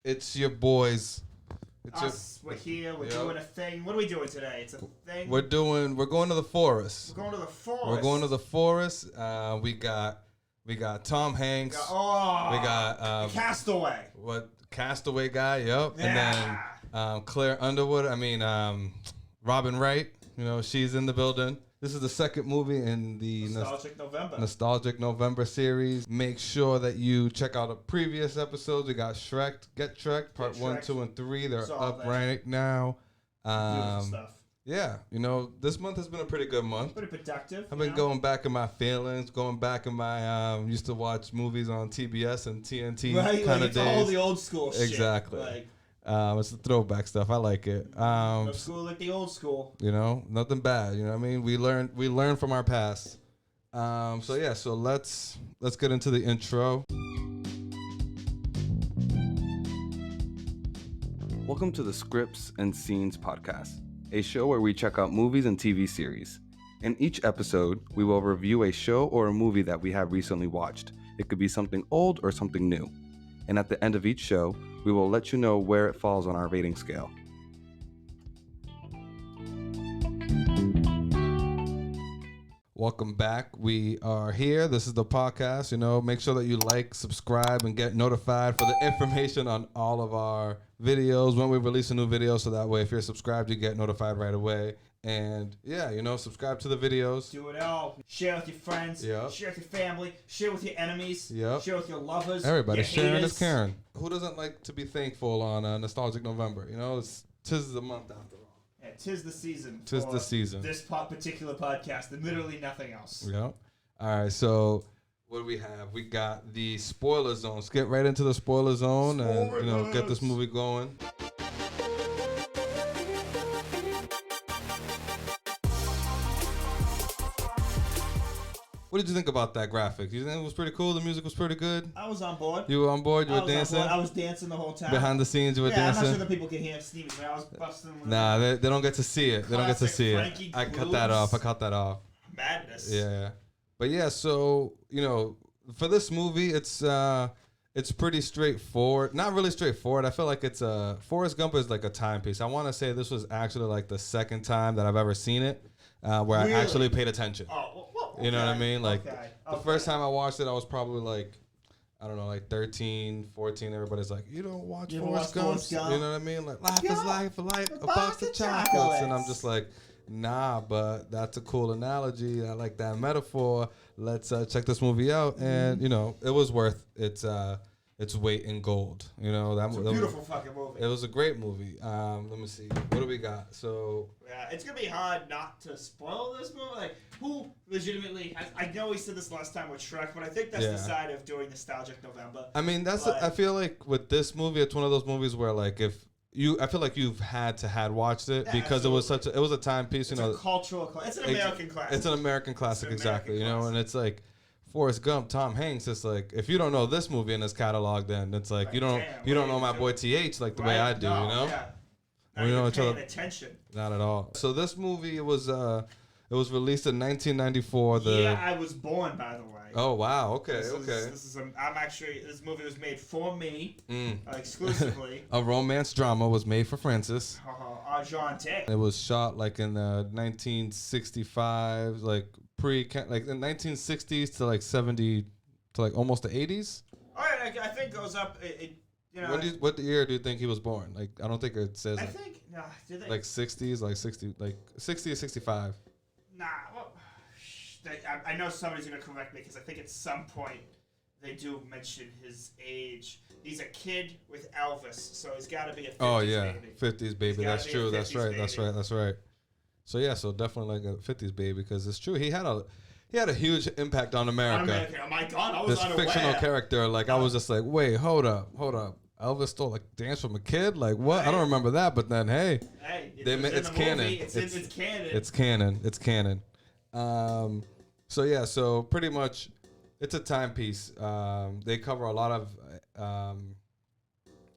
It's your boys. We're here. We're doing a thing. What are we doing today? It's a thing. We're going to the forest. We're going to the forest. We're going to the forest. We got Tom Hanks. We got Castaway. Castaway guy? Yep. Yeah. And then Claire Underwood. Robin Wright. She's in the building. This is the second movie in the Nostalgic November series. Make sure that you check out the previous episodes. We got Get Shrek, part 1, 2, and 3. They're up right now. Beautiful stuff. Yeah, this month has been a pretty good month. Pretty productive. I've been going back in my feelings, going back in my used to watch movies on TBS and TNT kind of days. All the old school shit. Exactly. It's the throwback stuff. I like it. No school like the old school. Nothing bad. We learn from our past. So let's get into the intro. Welcome to the Scripts and Scenes podcast, a show where we check out movies and TV series. In each episode, we will review a show or a movie that we have recently watched. It could be something old or something new. And at the end of each show, we will let you know where it falls on our rating scale. Welcome back. We are here. This is the podcast. Make sure that you like, subscribe, and get notified for the information on all of our videos when we release a new video. So that way, if you're subscribed, you get notified right away. And yeah, subscribe to the videos. Do it all. Share with your friends. Yep. Share with your family. Share with your enemies. Yep. Share with your lovers. Everybody. Your Sharing haters. is caring. Who doesn't like to be thankful on Nostalgic November? Tis the month after all. Yeah, tis the season. Tis the season. This particular podcast and literally nothing else. Yep. All right, so what do we have? We got the spoiler zone. Let's get right into the spoiler zone and get this movie going. What did you think about that graphic? You think it was pretty cool? The music was pretty good? I was on board. You were on board? You were dancing? I was dancing the whole time. Behind the scenes, you were dancing? I'm not sure that people can hear Stevie, but I was busting. Nah, they don't get to see it. They don't get to see it. I cut that off. Madness. Yeah. But yeah, so, for this movie, it's pretty straightforward. Not really straightforward. I feel like Forrest Gump is like a timepiece. I want to say this was actually like the second time that I've ever seen it where I actually paid attention. Oh, well, okay. You know what I mean? Like, the first time I watched it, I was probably like, I don't know, like 13, 14. Everybody's like, you don't watch Forrest Gump? You know what I mean? Like, life is life, a box of chocolates. And I'm just like, nah, but that's a cool analogy. I like that metaphor. Let's check this movie out. And, it was worth its weight in gold. It's a beautiful fucking movie. It was a great movie. Let me see. What do we got? So yeah, it's gonna be hard not to spoil this movie. Like, who legitimately has? I know we said this last time with Shrek, but I think that's the side of doing Nostalgic November. I mean, I feel like with this movie, it's one of those movies where like I feel like you've had watched it because absolutely. it was a timepiece. It's a cultural. It's an American classic. It's an American classic, exactly. And it's like Forrest Gump, Tom Hanks. It's like if you don't know this movie in this catalog, then it's like you don't know my boy TH like the way I do. Yeah. We know each other. Attention. Not at all. So this movie it was released in 1994. I was born, by the way. Oh wow! Okay, This movie was made for me exclusively. A romance drama was made for Francis. Argente. It was shot like in 1965, like in 1960s to like 70 to like almost the 80s. All right, I think it goes up. What year do you think he was born? Like I don't think it says. I think like 60s, like 60 or 65. Nah, well, I know somebody's gonna correct me because I think at some point they do mention his age. He's a kid with Elvis, so he's got to be a 50s baby. 50s baby. That's true. That's right. So yeah, so definitely like a 50s baby because it's true. He had a huge impact on America. Oh my God, I was this unaware. Fictional character, like I was just like, wait, hold up. Elvis stole like dance from a kid. Like what? I don't remember that. But then it's canon. It's canon. It's canon. So yeah, so pretty much, it's a timepiece. They cover a lot of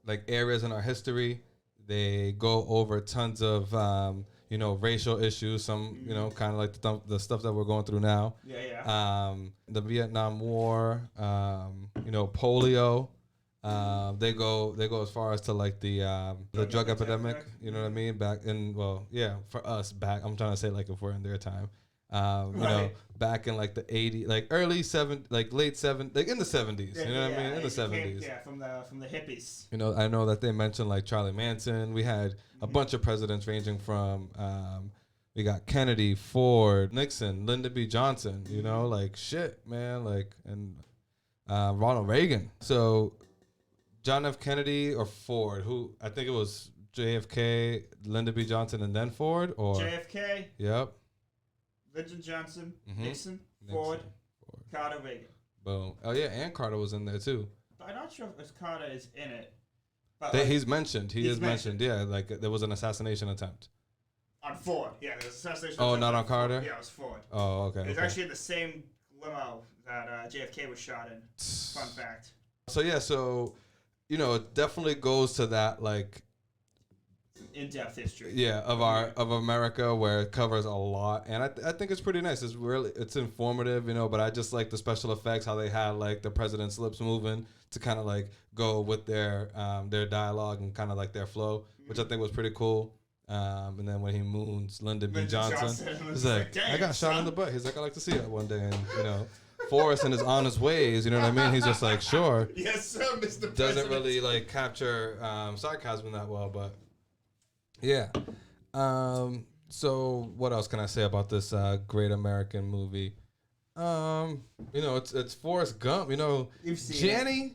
like areas in our history. They go over tons of racial issues. Some kind of like the stuff that we're going through now. Yeah. The Vietnam War. Polio. They go as far as to like the drug epidemic. You know what I mean? Back in for us back. I'm trying to say like if we're in their time. You know, back in like the 80s, like early 70s, like late 70s, like in the 70s. You know what I mean? In the 70s. From the hippies. You know, I know that they mentioned like Charlie Manson. We had a bunch of presidents ranging from we got Kennedy, Ford, Nixon, Lyndon B. Johnson. You know, like shit, man, like and Ronald Reagan. So John F. Kennedy or Ford? Who I think it was JFK, Lyndon B. Johnson, and then Ford, or JFK. Yep. Lyndon Johnson, Nixon, Ford, Carter, Reagan. Boom. Oh yeah, and Carter was in there too. But I'm not sure if Carter is in it. But he's mentioned. He is mentioned. Yeah, like there was an assassination attempt. On Ford. Yeah, there was an assassination attempt. Oh, not on Carter? Ford. Yeah, it was Ford. Oh, okay. It was actually in the same limo that JFK was shot in. Fun fact. So yeah, you know, it definitely goes to that like in-depth history. Yeah, of America, where it covers a lot, and I think it's pretty nice. It's informative, you know. But I just like the special effects, how they had like the president's lips moving to kind of like go with their dialogue and kind of like their flow, which I think was pretty cool. And then when he moons Lyndon B. Johnson, he's like, I got shot in the butt. He's like, I'd like to see it one day, and you know. Forrest and his honest ways, you know what I mean? He's just like, sure. Yes, sir, Mr. President. Doesn't really like capture sarcasm that well, but yeah. So what else can I say about this great American movie? You know, it's Forrest Gump. You know, Jenny,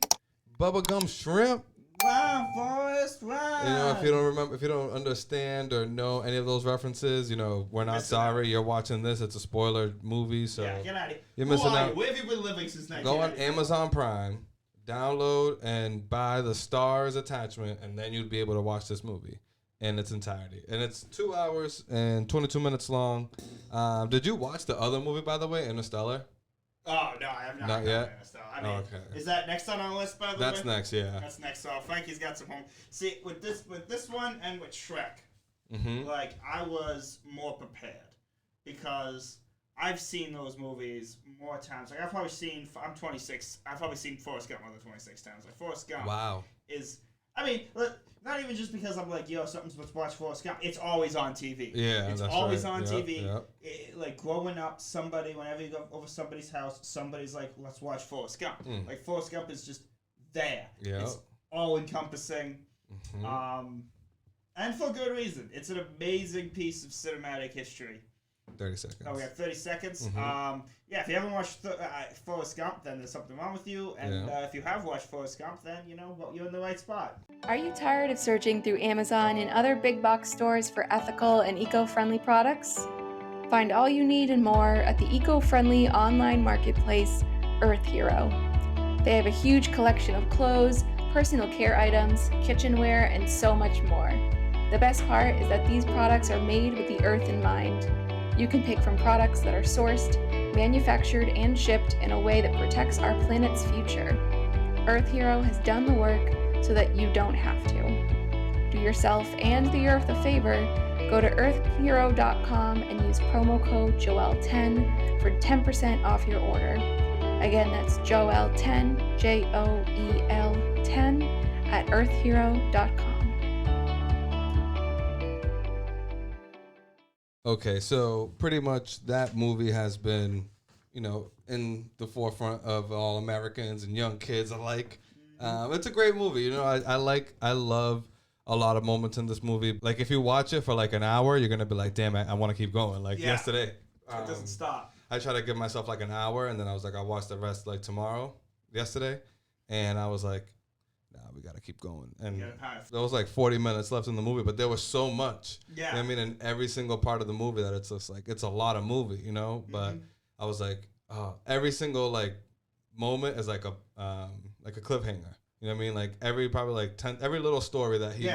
Bubblegum Shrimp. Wow, Forrest, wow. You know, if you don't remember, if you don't understand or know any of those references, you know, we're not sorry. You're watching this. It's a spoiler movie, so yeah, get out of here. You're missing out. Where have you been living since 1990? Go on Amazon Prime, download and buy the Stars attachment, and then you'd be able to watch this movie in its entirety. And it's 2 hours and 22 minutes long. Did you watch the other movie, by the way, Interstellar? Oh, no, I have not. Not yet? I mean, okay. Is that next on our list, by the way? That's next, yeah. That's next. So Frankie's got some home. See, with this one and with Shrek, like, I was more prepared because I've seen those movies more times. Like, I'm 26. I've probably seen Forrest Gump more than 26 times. Like, Forrest Gump is, I mean, not even just because I'm like, yo, let's watch Forrest Gump. It's always on TV. Yeah, it's always on TV. Yep. Like growing up, whenever you go over somebody's house, somebody's like, let's watch Forrest Gump. Like Forrest Gump is just there. Yeah. It's all encompassing. And for good reason. It's an amazing piece of cinematic history. 30 seconds. Oh, we have 30 seconds. Yeah, if you haven't watched Forrest Gump, then there's something wrong with you. And if you have watched Forrest Gump, then, you know, well, you're in the right spot. Are you tired of searching through Amazon and other big box stores for ethical and eco-friendly products? Find all you need and more at the eco-friendly online marketplace, Earth Hero. They have a huge collection of clothes, personal care items, kitchenware, and so much more. The best part is that these products are made with the earth in mind. You can pick from products that are sourced, manufactured, and shipped in a way that protects our planet's future. Earth Hero has done the work so that you don't have to. Do yourself and the earth a favor. Go to earthhero.com and use promo code Joel10 for 10% off your order. Again, that's Joel10, JOEL10 at earthhero.com. Okay, so pretty much that movie has been, you know, in the forefront of all Americans and young kids alike. It's a great movie. You know, I love a lot of moments in this movie. Like, if you watch it for like an hour, you're going to be like, damn, I want to keep going. Like yesterday. It doesn't stop. I try to give myself like an hour, and then I was like, I'll watch the rest like yesterday. And I was like, we got to keep going. And there was like 40 minutes left in the movie, but there was so much. Yeah. You know what I mean? In every single part of the movie that it's just like, it's a lot of movie, you know? But I was like, every single like moment is like a cliffhanger. You know what I mean? Like every little story that he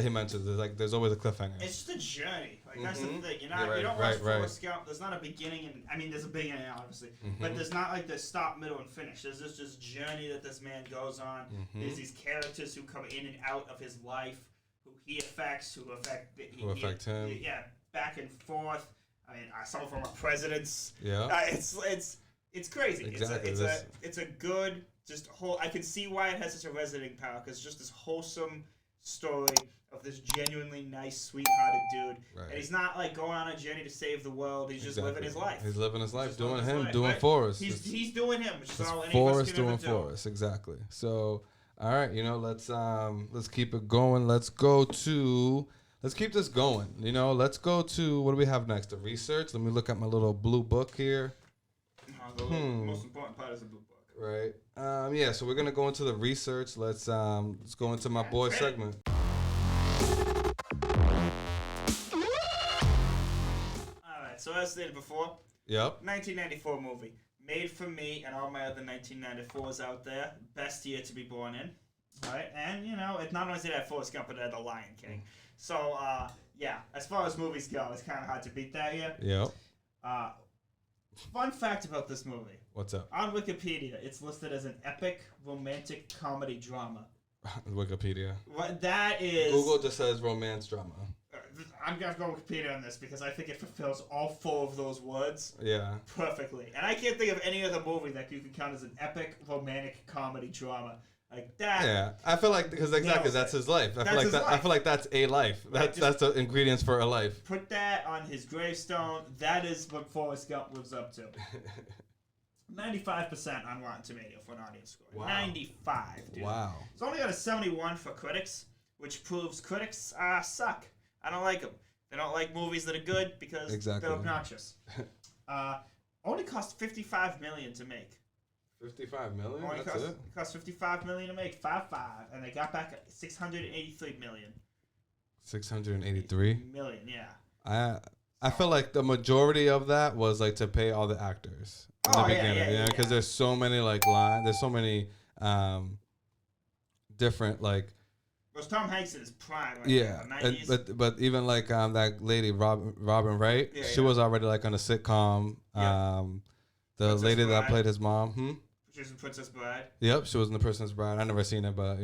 mentions, there's always a cliffhanger. It's just a journey. Like that's the thing. You don't watch Forrest Gump. There's not a beginning and there's a beginning obviously, but there's not like the stop, middle, and finish. There's just this journey that this man goes on. There's these characters who come in and out of his life, who he affects, who affect him. Yeah, back and forth. I mean, some of them are presidents. Yeah. It's crazy. Exactly. It's a good I can see why it has such a resonating power, because just this wholesome story of this genuinely nice, sweethearted dude. Right. And he's not like going on a journey to save the world. He's just living his life. He's living his life, doing him, doing Forrest. He's doing him, which is all any of us Forrest can doing ever do. Forrest, exactly. So, all right, let's keep it going. Let's keep this going. Let's go to, what do we have next? The research. Let me look at my little blue book here. The most important part is the blue book. Right. Yeah. So we're gonna go into the research. Let's go into my boy segment. All right. So as stated before. Yep. 1994 movie, made for me and all my other 1994s out there. Best year to be born in. All right. And it not only did it have Forrest Gump, but it had The Lion King. So yeah. As far as movies go, it's kind of hard to beat that year. Yep. Fun fact about this movie. What's up? On Wikipedia, it's listed as an epic romantic comedy drama. Wikipedia. What that is? Google just says romance drama. I'm gonna go Wikipedia on this because I think it fulfills all 4 of those words. Yeah. Perfectly, and I can't think of any other movie that you can count as an epic romantic comedy drama like that. Yeah, I feel like because exactly that's his life. I feel like that's a life. That's the ingredients for a life. Put that on his gravestone. That is what Forrest Gump lives up to. 95% on Rotten Tomato for an audience score. Wow. 95, dude. Wow. It's only got a 71 for critics, which proves critics suck. I don't like them. They don't like movies that are good because they're obnoxious. Only cost $55 million to make. 55 million? It cost $55 million to make. 5.5, and they got back $683 million. 683 million, yeah. I feel like the majority of that was like to pay all the actors in the beginning, because there's so many like lines, there's so many different like. Was Tom Hanks in his prime? But even like that lady Robin Wright, she was already like on a sitcom. The Princess lady Bride. That played his mom. She was in Princess Bride. Yep, she was in The Princess Bride. I never seen it, but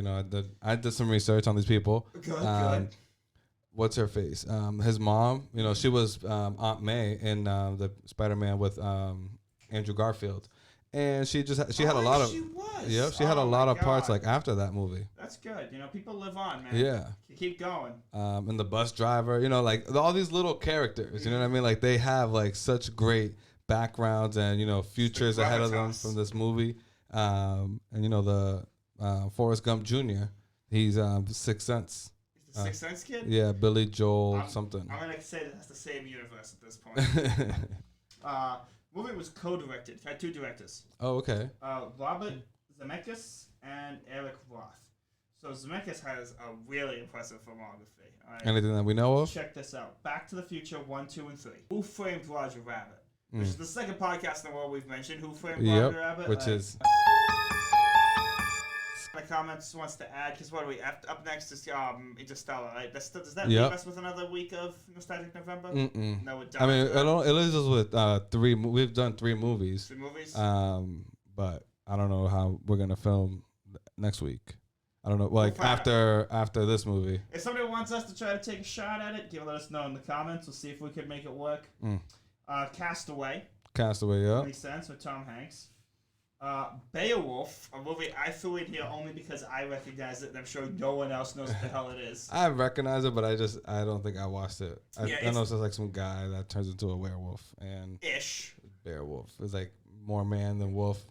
I did some research on these people. Good. What's her face? His mom. She was Aunt May in the Spider-Man with Andrew Garfield, and she had a lot of. She was. Yep, she had a lot of parts like after that movie. That's good. People live on, man. Yeah. You keep going. And the bus driver. Like all these little characters. You know what I mean? Like they have like such great backgrounds and futures ahead of them from this movie. And the Forrest Gump Jr. He's Sixth Sense. He's the Sixth Sense kid? Yeah, Billy Joel something. I'm gonna say that's the same universe at this point. Movie was co-directed. It had 2 directors. Oh, okay. Robert Zemeckis and Eric Roth. So Zemeckis has a really impressive filmography. Right? Anything that we know of? Check this out. Back to the Future 1, 2, and 3. Who Framed Roger Rabbit? Which is the second podcast in the world we've mentioned. Who Framed Roger Rabbit? Which is... My comments wants to add, because what are we? Up next is Interstellar, right? Does that leave us with another week of Nostalgic November? Mm-mm. No, it doesn't. I mean, it leaves us with 3. We've done 3 movies. 3 movies? But I don't know how we're going to film next week. I don't know, like after this movie. If somebody wants us to try to take a shot at it, let us know in the comments. We'll see if we could make it work. Castaway. Yeah. Makes sense with Tom Hanks. Beowulf, a movie I threw in here only because I recognize it, and I'm sure no one else knows what the hell it is. I recognize it, but I don't think I watched it. I know it's just like some guy that turns into a werewolf and Beowulf is like more man than wolf.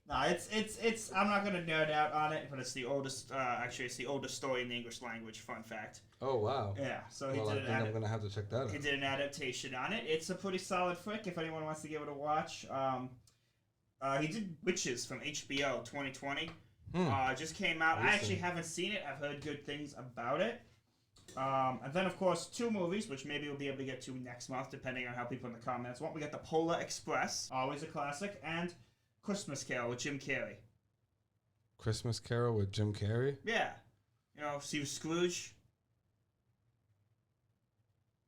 No, it's. I'm not gonna nerd out on it, but it's the oldest. Actually, it's the oldest story in the English language. Fun fact. Oh wow. Yeah. So I'm gonna have to check that out. He did an adaptation on it. It's a pretty solid flick. If anyone wants to give it a watch. He did Witches from HBO 2020. Just came out. I actually haven't seen it. I've heard good things about it. And then, of course, 2 movies, which maybe we'll be able to get to next month, depending on how people in the comments want. We got The Polar Express, always a classic, and Christmas Carol with Jim Carrey. Christmas Carol with Jim Carrey? Yeah. See Scrooge.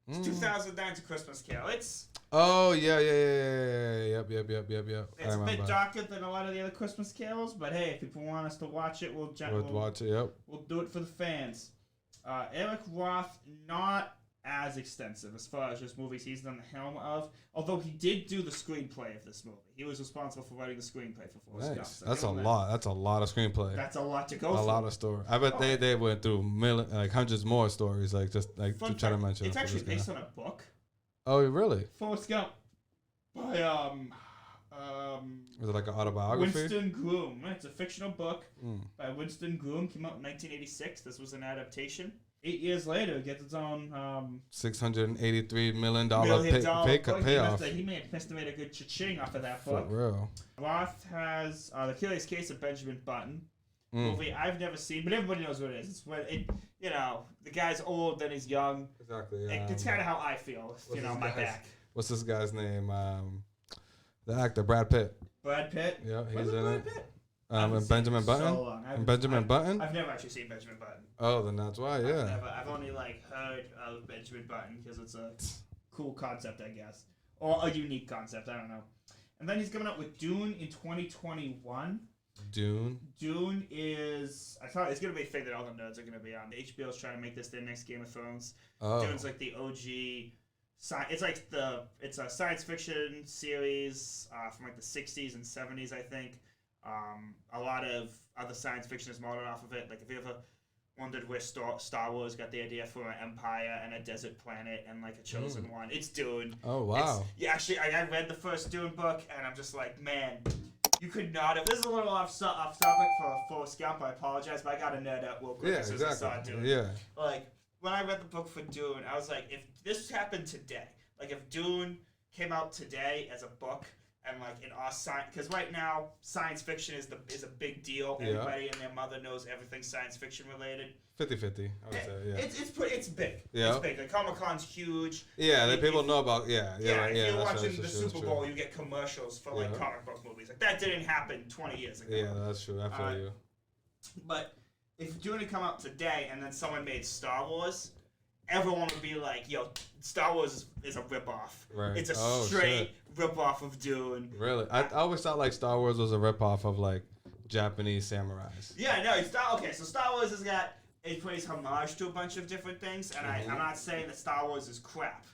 It's 2009's Christmas Carol. It's... Oh, yeah. Yep. It's a bit darker than a lot of the other Christmas carols, but hey, if people want us to watch it, we'll watch it, yep. We'll do it for the fans. Eric Roth, not as extensive as far as just movies he's done the helm of. Although he did do the screenplay of this movie. He was responsible for writing the screenplay for Forrest Gump. So that's a lot. That's a lot of screenplay. That's a lot to go through. A lot of story. I bet they went through hundreds more stories, like to try to mention. It's actually based on a book. Oh, really? Forrest Gump by Was it like an autobiography? Winston Groom. It's a fictional book by Winston Groom. Came out in 1986. This was an adaptation. 8 years later, it gets its own $683 million payoff. He must have made a good cha-ching off of that book. For real. Roth has The Curious Case of Benjamin Button. Movie I've never seen, but everybody knows what it is. It's when the guy's old, then he's young. Exactly. It's kind of how I feel. My back. What's this guy's name? The actor Brad Pitt. Brad Pitt. Yeah, he's in it. Pitt? And Benjamin Button. So long. Button. I've never actually seen Benjamin Button. Oh, then that's why. Yeah. I've only heard of Benjamin Button because it's a cool concept, I guess, or a unique concept. I don't know. And then he's coming up with Dune in 2021. Dune is, I thought it's gonna be a thing that all the nerds are gonna be on. HBO's trying to make this their next Game of Thrones. Oh. Dune's like the OG. It's a science fiction series from the 60s and 70s, I think. A lot of other science fiction is modeled off of it. Like, if you ever wondered where Star Wars got the idea for an empire and a desert planet and a chosen one, it's Dune. Oh, wow. Actually, I read the first Dune book and I'm just like, man, you could not have. This is a little off topic for Forrest Gump. I apologize, but I got to nerd out real quick as I saw Dune. Yeah. When I read the book for Dune, I was like, if this happened today, if Dune came out today as a book, and in our science, because right now science fiction is a big deal. Yeah. Everybody and their mother knows everything science fiction related. 50-50, I would say. Yeah. It's big. Yeah. It's big. Comic-Con's huge. Yeah, people know about. Yeah. If you're watching the Super Bowl, you get commercials for comic book movies. That didn't happen 20 years ago. Yeah, that's true. I feel you. But if Dune had come out today and then someone made Star Wars, everyone would be like, yo, Star Wars is a ripoff. Right. It's a straight ripoff of Dune. Really? I always thought Star Wars was a ripoff of Japanese samurais. Yeah, no, so Star Wars it plays homage to a bunch of different things, and I'm not saying that Star Wars is crap.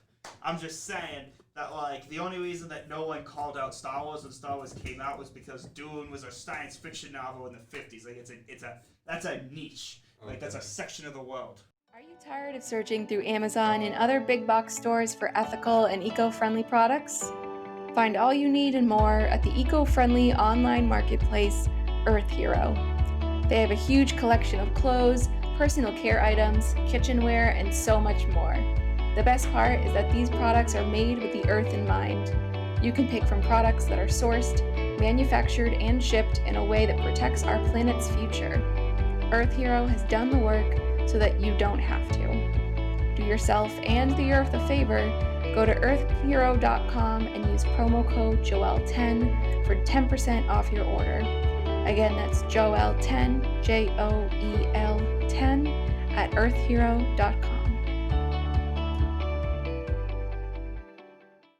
I'm just saying that the only reason that no one called out Star Wars when Star Wars came out was because Dune was a science fiction novel in the 50s. That's a niche. That's a section of the world. Are you tired of searching through Amazon and other big box stores for ethical and eco-friendly products? Find all you need and more at the eco-friendly online marketplace, Earth Hero. They have a huge collection of clothes, personal care items, kitchenware, and so much more. The best part is that these products are made with the earth in mind. You can pick from products that are sourced, manufactured, and shipped in a way that protects our planet's future. Earth Hero has done the work so that you don't have to. Do yourself and the earth a favor. Go to earthhero.com and use promo code Joel10 for 10% off your order. Again, that's Joel10, Joel10 at earthhero.com.